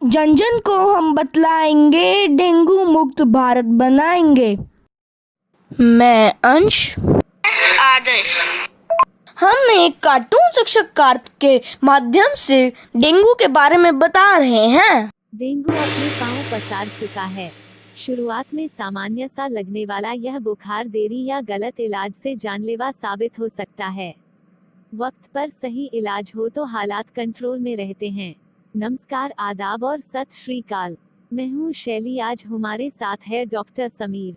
जन जन को हम बतलाएंगे, डेंगू मुक्त भारत बनाएंगे। मैं अंश। आदर्श। हम एक कार्टून शिक्षक कार्ड के माध्यम से डेंगू के बारे में बता रहे हैं। डेंगू अपने पांव पसार चुका है। शुरुआत में सामान्य सा लगने वाला यह बुखार देरी या गलत इलाज से जानलेवा साबित हो सकता है। वक्त पर सही इलाज हो तो हालात कंट्रोल में रहते हैं। नमस्कार, आदाब और सत श्री अकाल। मैं हूँ शैली। आज हमारे साथ है डॉक्टर समीर।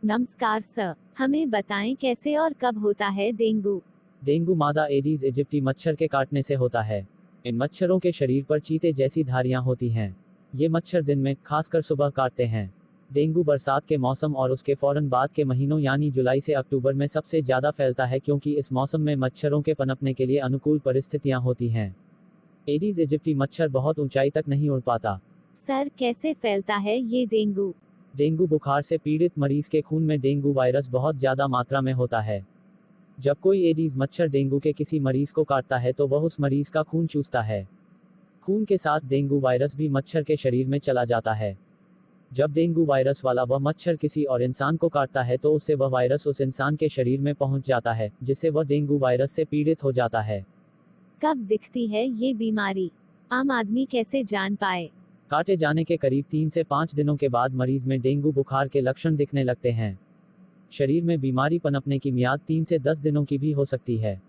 नमस्कार सर, हमें बताएं कैसे और कब होता है डेंगू। डेंगू मादा एडीज इजिप्टी मच्छर के काटने से होता है। इन मच्छरों के शरीर पर चीते जैसी धारियां होती हैं। ये मच्छर दिन में, खासकर सुबह, काटते हैं। डेंगू बरसात के मौसम और उसके फौरन बाद के महीनों यानी जुलाई से अक्टूबर में सबसे ज़्यादा फैलता है, क्योंकि इस मौसम में मच्छरों के पनपने के लिए अनुकूल परिस्थितियां होती हैं। एडीज इजिप्टी मच्छर बहुत ऊंचाई तक नहीं उड़ पाता। सर, कैसे फैलता है ये डेंगू? डेंगू बुखार से पीड़ित मरीज के खून में डेंगू वायरस बहुत ज़्यादा मात्रा में होता है। जब कोई एडीज मच्छर डेंगू के किसी मरीज को काटता है तो वह उस मरीज का खून चूसता है। खून के साथ डेंगू वायरस भी मच्छर के शरीर में चला जाता है। जब डेंगू वायरस वाला वह मच्छर किसी और इंसान को काटता है तो उससे वह वायरस उस इंसान के शरीर में पहुंच जाता है, जिससे वह डेंगू वायरस से पीड़ित हो जाता है। कब दिखती है ये बीमारी? आम आदमी कैसे जान पाए? काटे जाने के करीब 3 से 5 दिनों के बाद मरीज में डेंगू बुखार के लक्षण दिखने लगते हैं। शरीर में बीमारी पनपने की मियाद 3 से 10 दिनों की भी हो सकती है।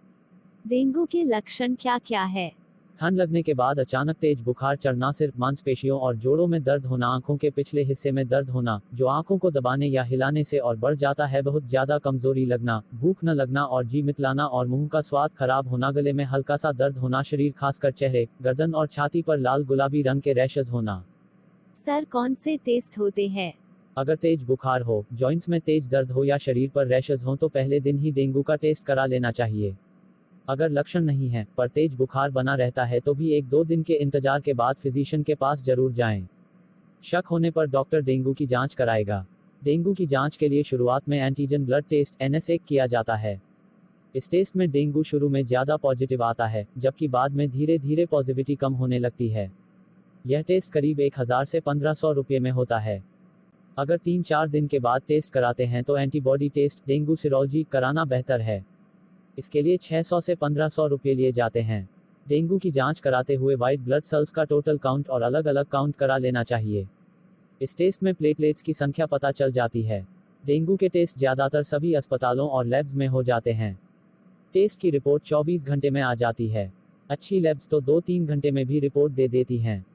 डेंगू के लक्षण क्या क्या है? ठंड लगने के बाद अचानक तेज बुखार चढ़ना, सिर्फ मांसपेशियों और जोड़ों में दर्द होना, आंखों के पिछले हिस्से में दर्द होना जो आंखों को दबाने या हिलाने से और बढ़ जाता है, बहुत ज्यादा कमजोरी लगना, भूख न लगना और जी मितलाना और मुंह का स्वाद खराब होना, गले में हल्का सा दर्द होना, शरीर खासकर चेहरे, गर्दन और छाती पर लाल गुलाबी रंग के रैशेज होना। सर, कौन से टेस्ट होते हैं? अगर तेज बुखार हो, जॉइंट्स में तेज दर्द हो या शरीर पर रैशेज हो तो पहले दिन ही डेंगू का टेस्ट करा लेना चाहिए। अगर लक्षण नहीं है पर तेज बुखार बना रहता है तो भी 1-2 दिन के इंतजार के बाद फिजिशियन के पास जरूर जाएं। शक होने पर डॉक्टर डेंगू की जांच कराएगा। डेंगू की जांच के लिए शुरुआत में एंटीजन ब्लड टेस्ट (एनएसए) किया जाता है। इस टेस्ट में डेंगू शुरू में ज्यादा पॉजिटिव आता है, जबकि बाद में धीरे धीरे पॉजिटिविटी कम होने लगती है। यह टेस्ट करीब 1000 से 1500 रुपये में होता है। अगर 3-4 दिन के बाद टेस्ट कराते हैं तो एंटीबॉडी टेस्ट डेंगू सीरोलॉजी कराना बेहतर है। इसके लिए 600 से 1500 रुपये लिए जाते हैं। डेंगू की जांच कराते हुए वाइट ब्लड सेल्स का टोटल काउंट और अलग अलग काउंट करा लेना चाहिए। इस टेस्ट में प्लेटलेट्स की संख्या पता चल जाती है। डेंगू के टेस्ट ज़्यादातर सभी अस्पतालों और लैब्स में हो जाते हैं। टेस्ट की रिपोर्ट 24 घंटे में आ जाती है। अच्छी लैब्स तो 2-3 घंटे में भी रिपोर्ट दे देती हैं।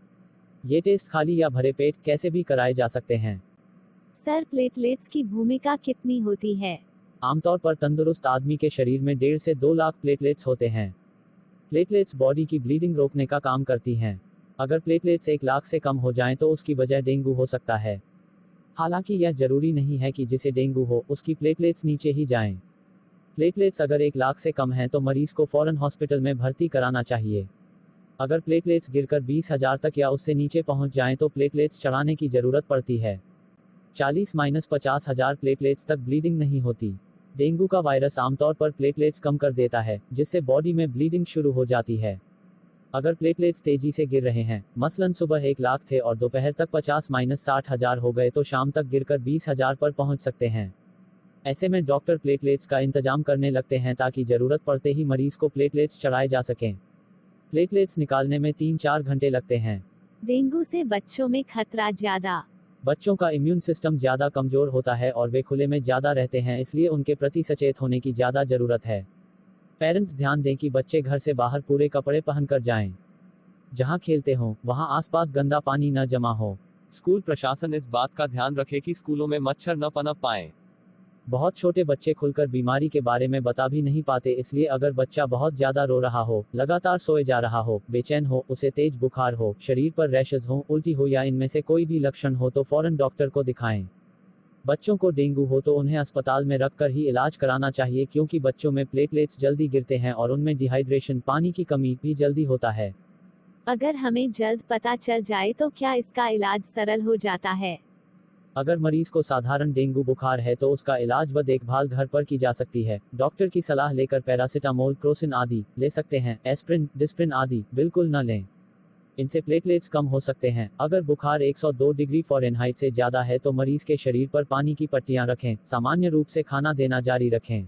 ये टेस्ट खाली या भरे पेट कैसे भी कराए जा सकते हैं। सर, प्लेटलेट्स की भूमिका कितनी होती है? आमतौर पर तंदुरुस्त आदमी के शरीर में 1.5 से 2 लाख प्लेटलेट्स होते हैं। प्लेटलेट्स बॉडी की ब्लीडिंग रोकने का काम करती हैं। अगर प्लेटलेट्स 1 लाख से कम हो जाएं तो उसकी वजह डेंगू हो सकता है। हालांकि यह जरूरी नहीं है कि जिसे डेंगू हो उसकी प्लेटलेट्स नीचे ही जाएं। प्लेटलेट्स अगर 1 लाख से कम हैं तो मरीज को फौरन हॉस्पिटल में भर्ती कराना चाहिए। अगर प्लेटलेट्स गिरकर 20,000 तक या उससे नीचे पहुंच जाएं तो प्लेटलेट्स चढ़ाने की जरूरत पड़ती है। 40-50,000 प्लेटलेट्स तक ब्लीडिंग नहीं होती। डेंगू का वायरस आमतौर पर प्लेटलेट्स कम कर देता है, जिससे बॉडी में ब्लीडिंग शुरू हो जाती है। अगर प्लेटलेट्स तेजी से गिर रहे हैं, मसलन सुबह 1 लाख थे और दोपहर तक 50-60,000 हो गए तो शाम तक गिरकर 20,000 पर पहुंच सकते हैं। ऐसे में डॉक्टर प्लेटलेट्स का इंतजाम करने लगते हैं ताकि जरूरत पड़ते ही मरीज को प्लेटलेट्स चढ़ाए जा सकें। प्लेटलेट्स निकालने में 3-4 घंटे लगते हैं। डेंगू से बच्चों में खतरा ज्यादा। बच्चों का इम्यून सिस्टम ज़्यादा कमज़ोर होता है और वे खुले में ज़्यादा रहते हैं, इसलिए उनके प्रति सचेत होने की ज़्यादा ज़रूरत है। पेरेंट्स ध्यान दें कि बच्चे घर से बाहर पूरे कपड़े पहनकर जाएं। जहां खेलते हों वहां आसपास गंदा पानी न जमा हो। स्कूल प्रशासन इस बात का ध्यान रखे कि स्कूलों में मच्छर न पनप पाएं। बहुत छोटे बच्चे खुलकर बीमारी के बारे में बता भी नहीं पाते, इसलिए अगर बच्चा बहुत ज़्यादा रो रहा हो, लगातार सोए जा रहा हो, बेचैन हो, उसे तेज बुखार हो, शरीर पर रैशेज हो, उल्टी हो या इनमें से कोई भी लक्षण हो तो फौरन डॉक्टर को दिखाएं। बच्चों को डेंगू हो तो उन्हें अस्पताल में रखकर ही इलाज कराना चाहिए, क्योंकि बच्चों में प्लेटलेट्स जल्दी गिरते हैं और उनमें डिहाइड्रेशन, पानी की कमी भी जल्दी होता है। अगर हमें जल्द पता चल जाए तो क्या इसका इलाज सरल हो जाता है? अगर मरीज को साधारण डेंगू बुखार है तो उसका इलाज व देखभाल घर पर की जा सकती है। डॉक्टर की सलाह लेकर पैरासिटामोल, क्रोसिन आदि ले सकते हैं। एस्प्रिन, डिस्प्रिन आदि बिल्कुल न लें। इनसे प्लेटलेट्स कम हो सकते हैं। अगर बुखार 102 डिग्री फ़ारेनहाइट से ज़्यादा है तो मरीज के शरीर पर पानी की पट्टियां रखें। सामान्य रूप से खाना देना जारी रखें।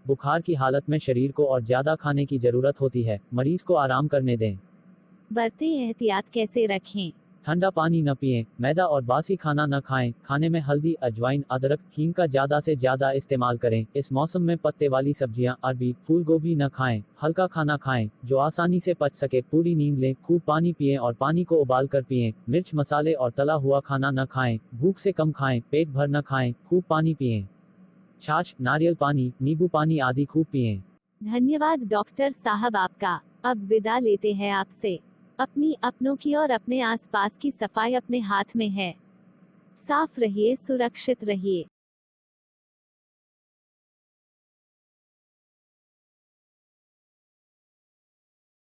बुखार की हालत में शरीर को और ज़्यादा खाने की ज़रूरत होती है। मरीज को आराम करने दें। बरतें एहतियात कैसे रखें? ठंडा पानी न पिएं, मैदा और बासी खाना न खाएं, खाने में हल्दी, अजवाइन, अदरक, हींग का ज़्यादा से ज़्यादा इस्तेमाल करें। इस मौसम में पत्ते वाली सब्जियां, अरबी, फूल गोभी न खाएं। हल्का खाना खाएं जो आसानी से पच सके। पूरी नींद लें, खूब पानी पिएं और पानी को उबाल कर पिएं। मिर्च, मसाले और तला हुआ खाना न खाएं। भूख से कम खाएं, पेट भर न खाएं, खूब पानी पिएं। छाछ, नारियल पानी, नींबू पानी आदि खूब पिएं। धन्यवाद डॉक्टर साहब आपका। अब विदा लेते हैं आपसे। अपनी, अपनों की और अपने आसपास की सफाई अपने हाथ में है। साफ रहिए, सुरक्षित रहिए।